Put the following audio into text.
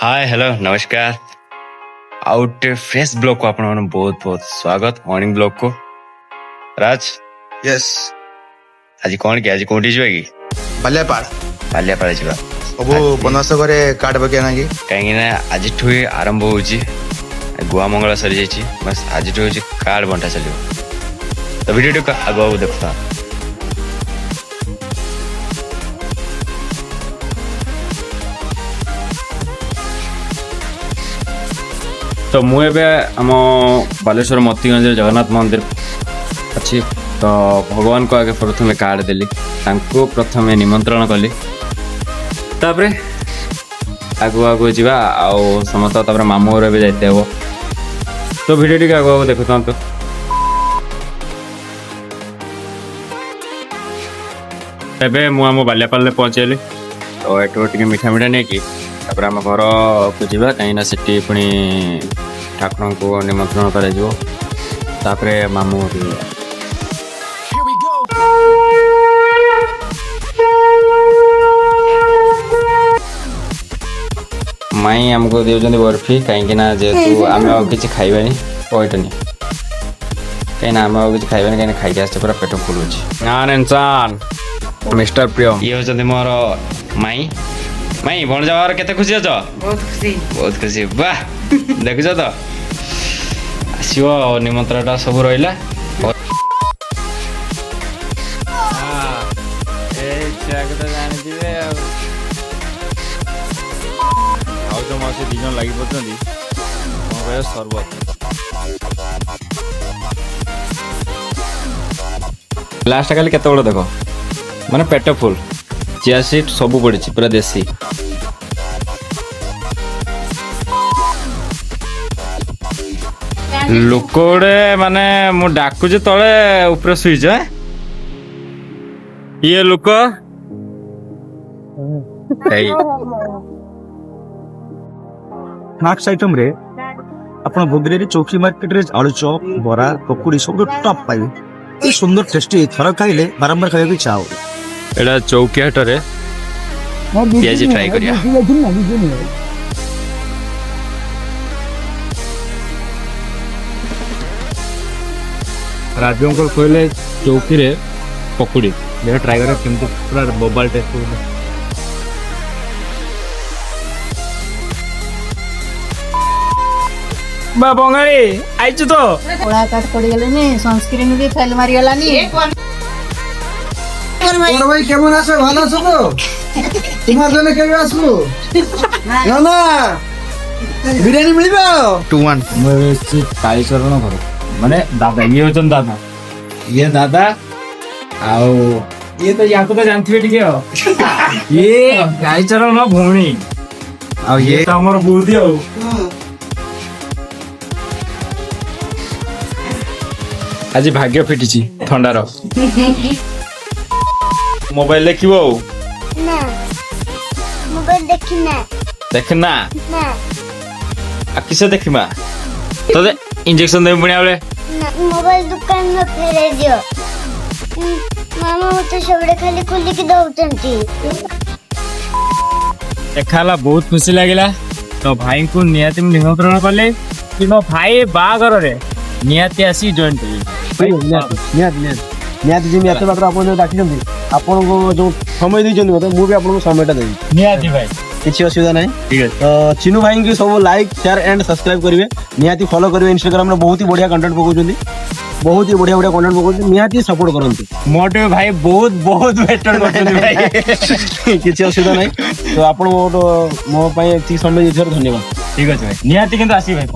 hi hello नमस्कार out fresh blog को आपण बहुत बहुत स्वागत मॉर्निंग ब्लॉग को राज यस आज कौन कि आज कोठी जीवा कि बाल्यापाड़ बाल्यापाड़ जीवा अब बनवास घरे कार्ड पके ना कि कहीं ना आज ठु आरंभ होची गुआ मंगल सरी जाइछि बस आज ठु होची कार्ड बंटा चलियो तो वीडियो को आगो देखता तो मुझे आम बालेश्वर मतीगंज जगन्नाथ मंदिर अच्छी तो भगवान को आगे प्रथम कार्ड देली प्रथम निमंत्रण कली तापरे आगु आगु जावा आउ समस्त तापरे मामू घर भी जाते हो तो वीडियो टी आगु आगु देखुता तो एबे मु आम बाल्यापाल पहुँचेली तो एठो टिके मीठा मीठा नहीं कि तापर आम घर को जावा कहीं सेठी पुणी ठाकुर को निमंत्रण कर मामू माई आमको दे बर्फी कहीं जेहेतु आम कि खाइबानी कहटनी कहीं आम कि खाइबानी कहीं खाई आसते पूरा पेट फुल इंसान मिस्टर प्रिय ये होते मोर माई माई भण जावार केते खुशी अछ बहुत खुशी वाह देखुछ तो आसियो निमंत्रणटा सब रहिला लगी सरबत लास्ट खाली केते बड़ देख माने पेट फुल चिया सीट सब पड़ी पूरा देसी लोक गोटे माने मु डाकुचे तले ऊपर सुईच ये लोक स्नैक्स आइटम रे आपण भोगरे चौकी मार्केट रे आलू चॉप बरा पकोड़ी सब टॉप पाइबे ये सुंदर टेस्टी थर खाइले बारंबार खाइबे इच्छा हो एडा चौकी हाट रे पियाजी ट्राई करिया राजू अंकल कहले चौकी रे पकोड़ी देखो ट्राई करा केमती पूरा बोबाल टेस्ट हो बा बंगाली आइछु तो ओळा काट पड़ी गेले ने सनस्क्रीन भी फेल मारी गेलानी और भाई केमन आछो ভালো আছো তো তোমার জন্য কেবে আসবো না না বিরিয়ানি মিলবে 2-1 মই কালী চରଣ ঘর माने दादा ये होचन दादा ये दादा आओ ये तो याको तो जानथिबे ठीक है ये गाय चरण भौणी आओ ये तो हमर बुद्धि हो आज भाग्य फिटिची ठंडार मोबाइल देखिबो ना मोबाइल देखना देखना ना आ किसे देखिमा तो दे इंजेक्शन दे बुनिया बले ना मोबाइल दुकान में फेरे दियो मामा तो सबड़े खाली खुली की दउचंती देखाला बहुत खुशी लागिला तो भाई को नियाति निमंत्रण करले कि नो भाई बागर रे नियाति आसी जॉइन करले नियाति जी नियाति मात्र आपन जो डाकी जंदी आपन को जो समय दै जंदी मते मु भी आपन को समयटा देबी नियाति भाई किसी असुविधा नहीं ठीक है तो चिनू भाई की सब लाइक शेयर एंड सब्सक्राइब करिवे नियाति फॉलो करिवे इंस्टाग्राम रे बहुत ही बढ़िया कंटेंट पकोचंदी बहुत ही बढ़िया बढ़िया कंटेंट पकोचंदी नियाति सपोर्ट करंती मोटे भाई बहुत बहुत बेटर करछंदी भाई किसी असुविधा नहीं तो आपन मो पई एति समय दैछर धन्यवाद ठीक है भाई नियाति किंतु आसी भाई